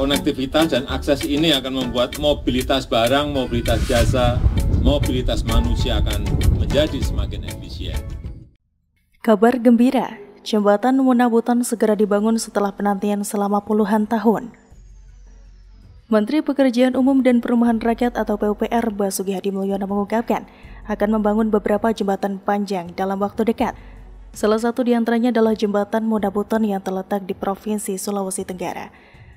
Konektivitas dan akses ini akan membuat mobilitas barang, mobilitas jasa, mobilitas manusia akan menjadi semakin efisien. Kabar gembira, jembatan Munabuton segera dibangun setelah penantian selama puluhan tahun. Menteri Pekerjaan Umum dan Perumahan Rakyat atau PUPR Basuki Hadimulyono mengungkapkan akan membangun beberapa jembatan panjang dalam waktu dekat. Salah satu di antaranya adalah jembatan Munabuton yang terletak di Provinsi Sulawesi Tenggara.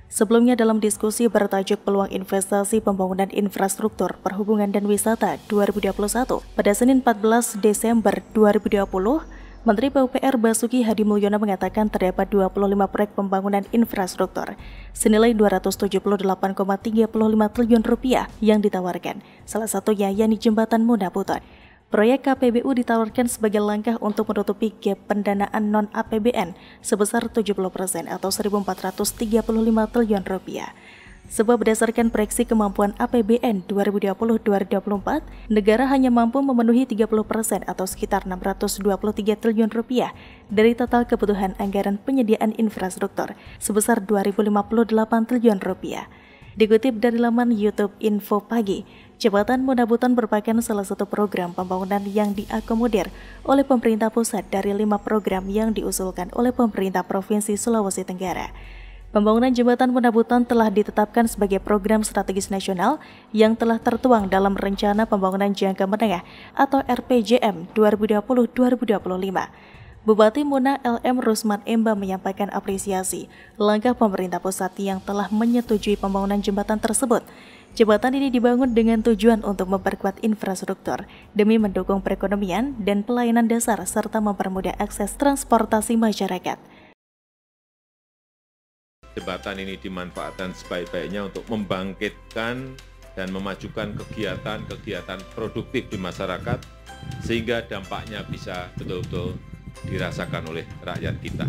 Sebelumnya dalam diskusi bertajuk Peluang Investasi Pembangunan Infrastruktur Perhubungan dan Wisata 2021 pada Senin 14 Desember 2020, Menteri PUPR Basuki Hadimulyono mengatakan terdapat 25 proyek pembangunan infrastruktur senilai Rp278,35 triliun yang ditawarkan, salah satunya yakni jembatan Munabuton. Proyek KPBU ditawarkan sebagai langkah untuk menutupi gap pendanaan non-APBN sebesar 70% atau Rp1.435 triliun. Sebab berdasarkan proyeksi kemampuan APBN 2020-2024, negara hanya mampu memenuhi 30% atau sekitar Rp623 triliun dari total kebutuhan anggaran penyediaan infrastruktur sebesar Rp2.058 triliun. Dikutip dari laman YouTube Info Pagi, Jembatan Munabuton merupakan salah satu program pembangunan yang diakomodir oleh pemerintah pusat dari 5 program yang diusulkan oleh pemerintah Provinsi Sulawesi Tenggara. Pembangunan Jembatan Munabuton telah ditetapkan sebagai program strategis nasional yang telah tertuang dalam Rencana Pembangunan Jangka Menengah atau RPJM 2020-2025. Bupati Muna LM Rusman Emba menyampaikan apresiasi langkah pemerintah pusat yang telah menyetujui pembangunan jembatan tersebut. Jembatan ini dibangun dengan tujuan untuk memperkuat infrastruktur demi mendukung perekonomian dan pelayanan dasar serta mempermudah akses transportasi masyarakat. Jembatan ini dimanfaatkan sebaik-baiknya untuk membangkitkan dan memajukan kegiatan-kegiatan produktif di masyarakat sehingga dampaknya bisa betul-betul dirasakan oleh rakyat kita.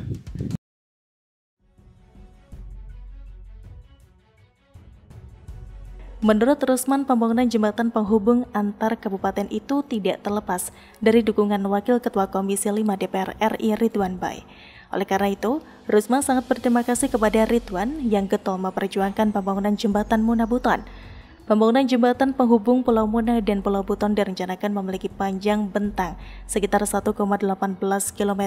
Menurut Rusman, pembangunan jembatan penghubung antar kabupaten itu tidak terlepas dari dukungan Wakil Ketua Komisi 5 DPR RI Ridwan Bai. Oleh karena itu, Rusman sangat berterima kasih kepada Ridwan yang getol memperjuangkan pembangunan jembatan Munabuton. Pembangunan jembatan penghubung Pulau Muna dan Pulau Buton direncanakan memiliki panjang bentang sekitar 1,18 km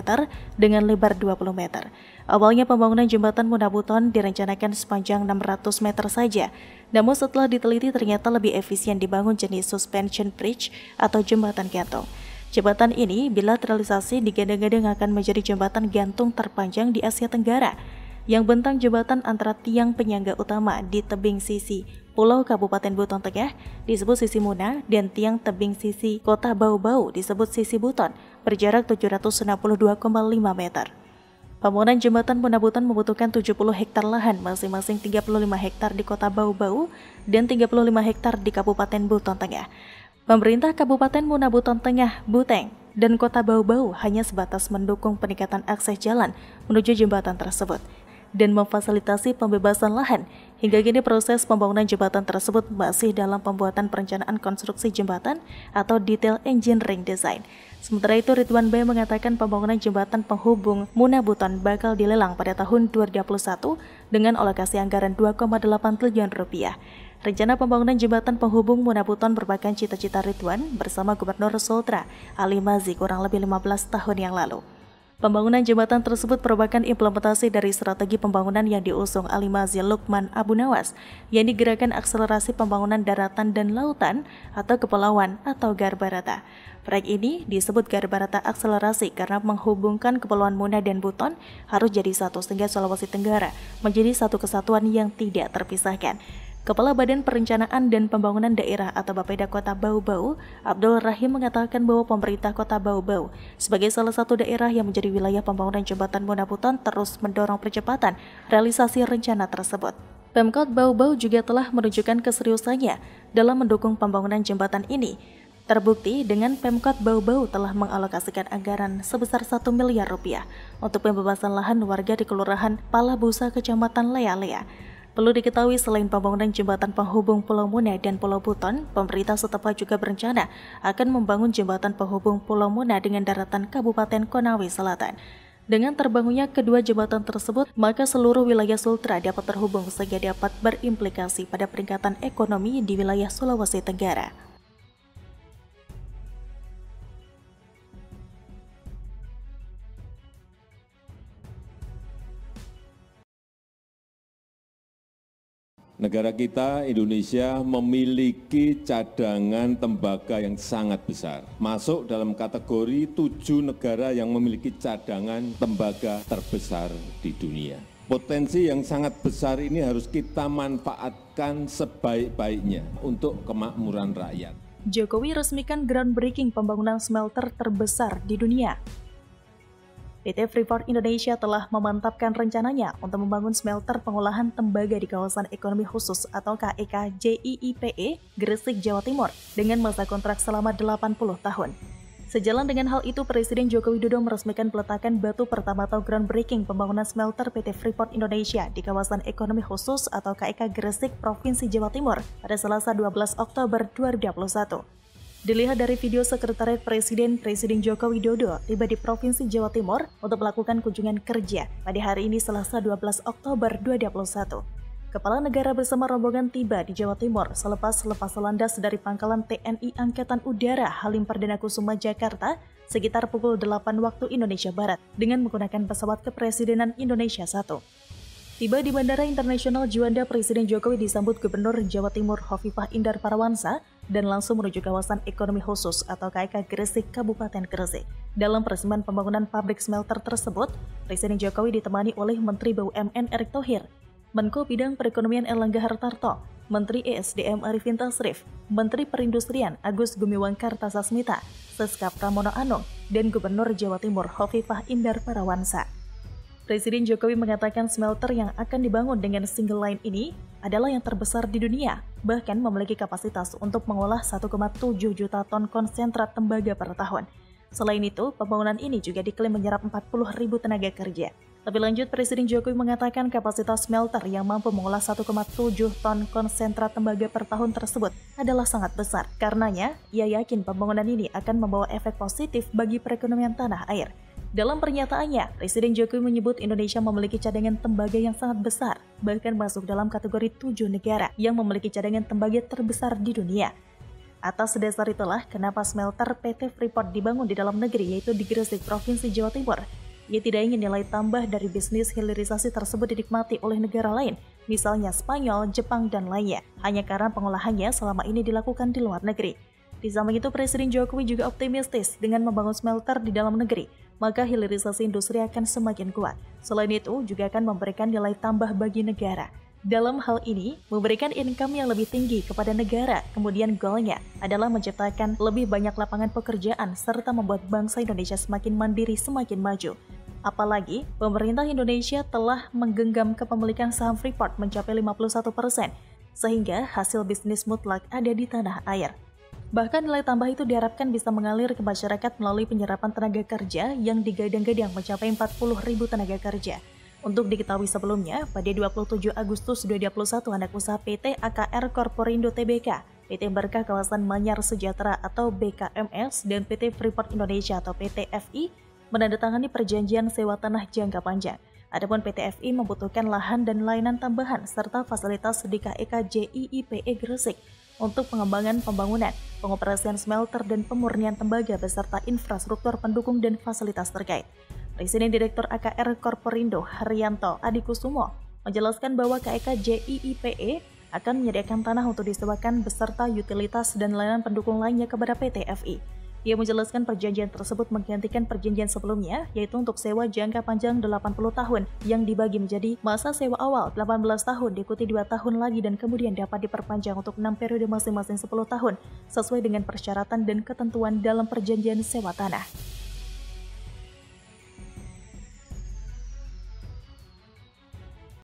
dengan lebar 20 meter. Awalnya pembangunan jembatan Munabuton direncanakan sepanjang 600 meter saja, namun setelah diteliti ternyata lebih efisien dibangun jenis suspension bridge atau jembatan gantung. Jembatan ini bila terrealisasi digadang-gadang akan menjadi jembatan gantung terpanjang di Asia Tenggara, yang bentang jembatan antara tiang penyangga utama di tebing sisi Pulau Kabupaten Buton Tengah disebut sisi Muna dan tiang tebing sisi Kota Bau-Bau disebut sisi Buton berjarak 762,5 meter. Pembangunan jembatan Munabuton membutuhkan 70 hektar lahan, masing-masing 35 hektar di Kota Bau-Bau dan 35 hektar di Kabupaten Buton Tengah. Pemerintah Kabupaten Munabuton Tengah, Buteng, dan Kota Bau-Bau hanya sebatas mendukung peningkatan akses jalan menuju jembatan tersebut dan memfasilitasi pembebasan lahan. Hingga kini proses pembangunan jembatan tersebut masih dalam pembuatan perencanaan konstruksi jembatan atau detail engineering design. Sementara itu, Ridwan Bai mengatakan pembangunan jembatan penghubung Munabuton bakal dilelang pada tahun 2021 dengan alokasi anggaran Rp2,8 triliun. Rencana pembangunan jembatan penghubung Munabuton merupakan cita-cita Ridwan bersama Gubernur Sultra Ali Mazi kurang lebih 15 tahun yang lalu. Pembangunan jembatan tersebut merupakan implementasi dari strategi pembangunan yang diusung Ali Mazi Lukman Abu Nawas, yang Gerakan Akselerasi Pembangunan Daratan dan Lautan atau Kepulauan atau Garbarata. Proyek ini disebut Garbarata Akselerasi karena menghubungkan Kepulauan Muna dan Buton harus jadi satu sehingga Sulawesi Tenggara menjadi satu kesatuan yang tidak terpisahkan. Kepala Badan Perencanaan dan Pembangunan Daerah atau Bapeda Kota Bau-Bau, Abdul Rahim mengatakan bahwa pemerintah Kota Bau-Bau sebagai salah satu daerah yang menjadi wilayah pembangunan jembatan Munabuton terus mendorong percepatan realisasi rencana tersebut. Pemkot Bau-Bau juga telah menunjukkan keseriusannya dalam mendukung pembangunan jembatan ini. Terbukti dengan Pemkot Bau-Bau telah mengalokasikan anggaran sebesar Rp1 miliar untuk pembebasan lahan warga di Kelurahan Palabusa, Kecamatan Lea-Lea. Perlu diketahui selain pembangunan jembatan penghubung Pulau Muna dan Pulau Buton, pemerintah setempat juga berencana akan membangun jembatan penghubung Pulau Muna dengan daratan Kabupaten Konawe Selatan. Dengan terbangunnya kedua jembatan tersebut, maka seluruh wilayah Sultra dapat terhubung sehingga dapat berimplikasi pada peningkatan ekonomi di wilayah Sulawesi Tenggara. Negara kita, Indonesia, memiliki cadangan tembaga yang sangat besar. Masuk dalam kategori 7 negara yang memiliki cadangan tembaga terbesar di dunia. Potensi yang sangat besar ini harus kita manfaatkan sebaik-baiknya untuk kemakmuran rakyat. Jokowi resmikan groundbreaking pembangunan smelter terbesar di dunia. PT Freeport Indonesia telah memantapkan rencananya untuk membangun smelter pengolahan tembaga di kawasan ekonomi khusus atau KEK JIIPE, Gresik, Jawa Timur dengan masa kontrak selama 80 tahun. Sejalan dengan hal itu, Presiden Joko Widodo meresmikan peletakan batu pertama atau groundbreaking pembangunan smelter PT Freeport Indonesia di kawasan ekonomi khusus atau KEK Gresik, Provinsi Jawa Timur pada Selasa 12 Oktober 2021. Dilihat dari video Sekretariat Presiden Joko Widodo tiba di Provinsi Jawa Timur untuk melakukan kunjungan kerja pada hari ini Selasa 12 Oktober 2021. Kepala negara bersama rombongan tiba di Jawa Timur selepas landas dari Pangkalan TNI Angkatan Udara Halim Perdana Kusuma, Jakarta sekitar pukul 8 waktu Indonesia Barat dengan menggunakan pesawat Kepresidenan Indonesia 1. Tiba di Bandara Internasional Juanda, Presiden Jokowi disambut Gubernur Jawa Timur Hovifah Indar Parawansa dan langsung menuju kawasan ekonomi khusus atau KEK Gresik, Kabupaten Gresik. Dalam peresmian pembangunan pabrik smelter tersebut, Presiden Jokowi ditemani oleh Menteri BUMN Erick Thohir, Menko Bidang Perekonomian Erlangga Hartarto, Menteri ESDM Arifin Tasrif, Menteri Perindustrian Agus Gumiwang Kartasasmita, Seskap Pramono Anung, dan Gubernur Jawa Timur Hovifah Indar Parawansa. Presiden Jokowi mengatakan smelter yang akan dibangun dengan single line ini adalah yang terbesar di dunia, bahkan memiliki kapasitas untuk mengolah 1,7 juta ton konsentrat tembaga per tahun. Selain itu, pembangunan ini juga diklaim menyerap 40.000 tenaga kerja. Lebih lanjut, Presiden Jokowi mengatakan kapasitas smelter yang mampu mengolah 1,7 ton konsentrat tembaga per tahun tersebut adalah sangat besar. Karenanya, ia yakin pembangunan ini akan membawa efek positif bagi perekonomian tanah air. Dalam pernyataannya, Presiden Jokowi menyebut Indonesia memiliki cadangan tembaga yang sangat besar, bahkan masuk dalam kategori 7 negara yang memiliki cadangan tembaga terbesar di dunia. Atas dasar itulah kenapa smelter PT Freeport dibangun di dalam negeri, yaitu di Gresik, Provinsi Jawa Timur. Ia tidak ingin nilai tambah dari bisnis hilirisasi tersebut dinikmati oleh negara lain, misalnya Spanyol, Jepang, dan lainnya, hanya karena pengolahannya selama ini dilakukan di luar negeri. Di samping itu, Presiden Jokowi juga optimistis dengan membangun smelter di dalam negeri, maka hilirisasi industri akan semakin kuat. Selain itu, juga akan memberikan nilai tambah bagi negara. Dalam hal ini, memberikan income yang lebih tinggi kepada negara, kemudian goalnya adalah menciptakan lebih banyak lapangan pekerjaan serta membuat bangsa Indonesia semakin mandiri, semakin maju. Apalagi, pemerintah Indonesia telah menggenggam kepemilikan saham Freeport mencapai 51%, sehingga hasil bisnis mutlak ada di tanah air. Bahkan nilai tambah itu diharapkan bisa mengalir ke masyarakat melalui penyerapan tenaga kerja yang digadang-gadang mencapai 40.000 tenaga kerja. Untuk diketahui sebelumnya, pada 27 Agustus 2021 anak usaha PT AKR Korporindo Tbk, PT Berkah Kawasan Manyar Sejahtera atau BKMS, dan PT Freeport Indonesia atau PT FI menandatangani perjanjian sewa tanah jangka panjang. Adapun PT FI membutuhkan lahan dan layanan tambahan serta fasilitas di KEK JIIPE Gresik untuk pengembangan pembangunan, pengoperasian smelter dan pemurnian tembaga beserta infrastruktur pendukung dan fasilitas terkait. Presiden Direktur AKR Korporindo Haryanto Adikusumo menjelaskan bahwa KEK JIIPE akan menyediakan tanah untuk disewakan beserta utilitas dan layanan pendukung lainnya kepada PT FI. Ia menjelaskan perjanjian tersebut menggantikan perjanjian sebelumnya, yaitu untuk sewa jangka panjang 80 tahun yang dibagi menjadi masa sewa awal 18 tahun diikuti 2 tahun lagi dan kemudian dapat diperpanjang untuk 6 periode masing-masing 10 tahun sesuai dengan persyaratan dan ketentuan dalam perjanjian sewa tanah.